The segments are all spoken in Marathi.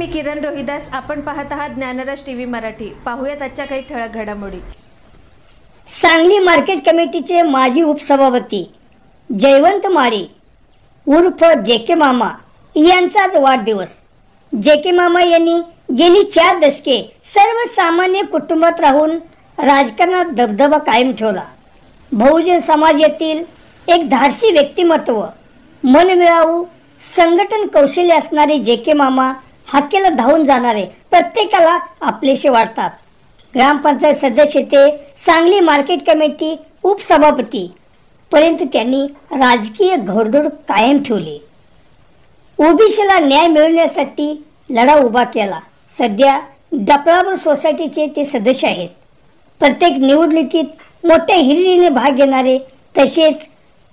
मी किरण रोहिदास. आपण पाहत आहात ज्ञानराज टीव्ही मराठी. पाहूयात आजच्या काही ठळक घडामोडी. सांगली मार्केट कमिटीचे माजी उपसभापती जयवंत माळी उर्फ जेके मामा यांचाच वाढदिवस. जेके मामा यांनी गेली 4 दशके सर्वसामान्य कुटुंबात राहून राजकारणात दबदबा कायम ठेवला. बहुजन समाजातील एक धाडसी व्यक्तिमत्व, मनमिळावू संघटन कौशल्य असणारे जेके मामा हाकेला धावून जाणारे प्रत्येकाला आपलेसे वाटतात. ग्रामपंचायत सदस्य ते सांगली मार्केट कमिटी उपसभापती पर्यंत त्यांनी राजकीय घोडदौड कायम ठेवली. ओबीसीला न्याय मिळवण्यासाठी लढा उभा केला. सध्या डफळापूर सोसायटीचे ते सदस्य आहेत. प्रत्येक निवडणुकीत मोठ्या हिरिरीने भाग घेणारे, तसेच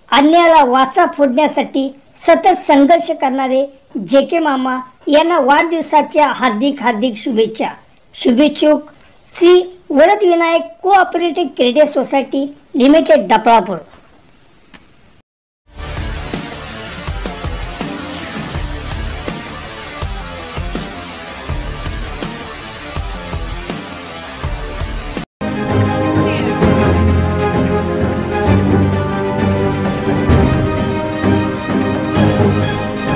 अन्यायाला वाचा फोडण्यासाठी सतत संघर्ष करणारे जेके मामा यांना वाढदिवसाच्या हार्दिक शुभेच्छा. शुभेच्छुक Shri Varad Vinayak cooperative credit society limited Daphalapur.